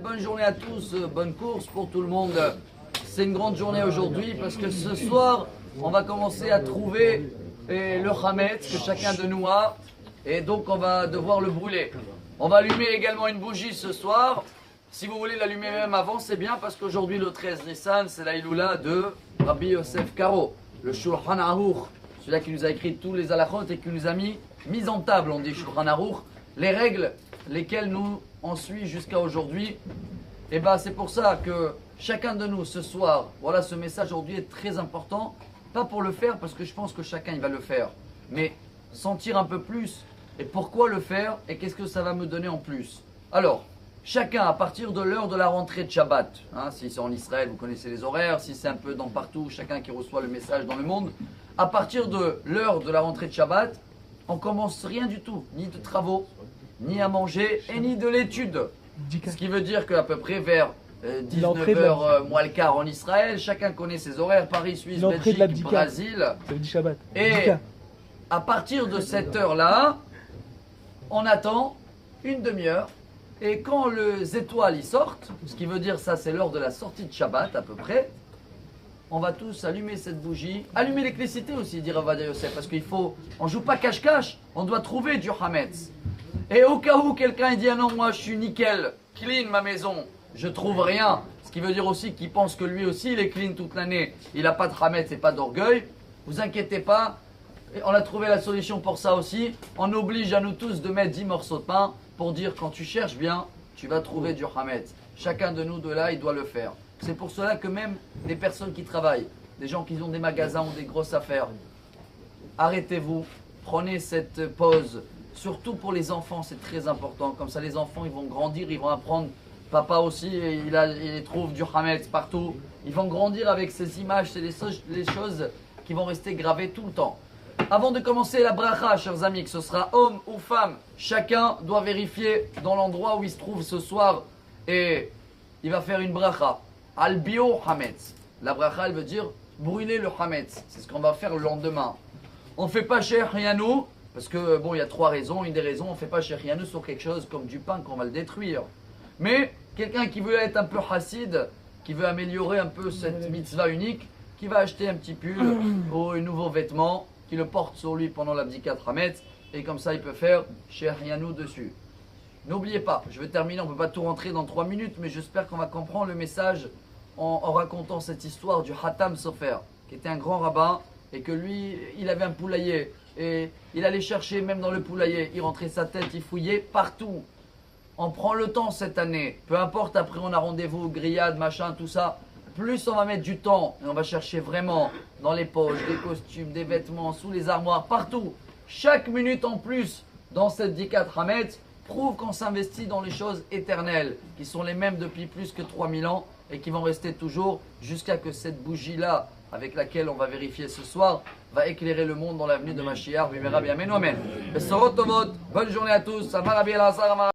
Bonne journée à tous, bonne course pour tout le monde. C'est une grande journée aujourd'hui parce que ce soir, on va commencer à trouver le Hametz que chacun de nous a et donc on va devoir le brûler. On va allumer également une bougie ce soir. Si vous voulez l'allumer même avant, c'est bien parce qu'aujourd'hui le 13 Nissan, c'est la Iloula de Rabbi Yosef Karo, le Shulchan Aruch, celui-là qui nous a écrit tous les halachot et qui nous a mis en table, on dit Shulchan Aruch, les règles lesquelles nous on suit jusqu'à aujourd'hui. Et c'est pour ça que chacun de nous ce soir, voilà, ce message aujourd'hui est très important, pas pour le faire parce que je pense que chacun il va le faire, mais sentir un peu plus et pourquoi le faire et qu'est-ce que ça va me donner en plus. Alors, chacun à partir de l'heure de la rentrée de Shabbat, si c'est en Israël vous connaissez les horaires, si c'est un peu dans partout, chacun qui reçoit le message dans le monde, à partir de l'heure de la rentrée de Shabbat, on commence rien du tout, ni de travaux, ni à manger et ni de l'étude. Ce qui veut dire qu'à peu près vers 19h moins le quart en Israël, chacun connaît ses horaires, Paris, Suisse, Belgique, Brésil. Et à partir de cette heure-là, on attend une demi-heure. Et quand les étoiles y sortent, ce qui veut dire ça c'est l'heure de la sortie de Shabbat à peu près, on va tous allumer cette bougie, allumer l'électricité aussi, dit Rav Ovadia Yosef, parce qu'il faut, on joue pas cache-cache, on doit trouver du Hametz. Et au cas où quelqu'un dit ah non moi je suis nickel, clean ma maison, je trouve rien, ce qui veut dire aussi qu'il pense que lui aussi il est clean toute l'année, il n'a pas de Hametz et pas d'orgueil, vous inquiétez pas, on a trouvé la solution pour ça aussi, on oblige à nous tous de mettre 10 morceaux de pain pour dire quand tu cherches bien, tu vas trouver du Hametz. Chacun de nous de là il doit le faire. C'est pour cela que même des personnes qui travaillent, des gens qui ont des magasins ou des grosses affaires, arrêtez-vous, prenez cette pause. Surtout pour les enfants, c'est très important. Comme ça, les enfants, ils vont grandir, ils vont apprendre. Papa aussi, il trouve du Hametz partout. Ils vont grandir avec ces images, c'est les choses qui vont rester gravées tout le temps. Avant de commencer la bracha, chers amis, que ce sera homme ou femme, chacun doit vérifier dans l'endroit où il se trouve ce soir et il va faire une bracha. Al-bio Hametz. La bracha, elle veut dire brûler le Hametz. C'est ce qu'on va faire le lendemain. On ne fait pas chez Rianou. Parce que, il y a 3 raisons. Une des raisons, on ne fait pas shérianou sur quelque chose comme du pain qu'on va le détruire. Mais, quelqu'un qui veut être un peu chassid, qui veut améliorer un peu cette mitzvah unique, qui va acheter un petit pull ou un nouveau vêtement, qui le porte sur lui pendant l'abdikat Hametz, et comme ça, il peut faire shérianou dessus. N'oubliez pas, je vais terminer, on ne peut pas tout rentrer dans 3 minutes, mais j'espère qu'on va comprendre le message en racontant cette histoire du Hatam Sofer, qui était un grand rabbin, et que lui, il avait un poulailler. Et il allait chercher même dans le poulailler, il rentrait sa tête, il fouillait partout. On prend le temps cette année, peu importe, après on a rendez-vous, grillade, machin, tout ça. Plus on va mettre du temps et on va chercher vraiment dans les poches, des costumes, des vêtements, sous les armoires, partout. Chaque minute en plus dans cette Dikat Hametz prouve qu'on s'investit dans les choses éternelles, qui sont les mêmes depuis plus que 3000 ans et qui vont rester toujours jusqu'à que cette bougie-là, avec laquelle on va vérifier ce soir, va éclairer le monde dans l'avenue de Mashiach. Amen. Bonne journée à tous.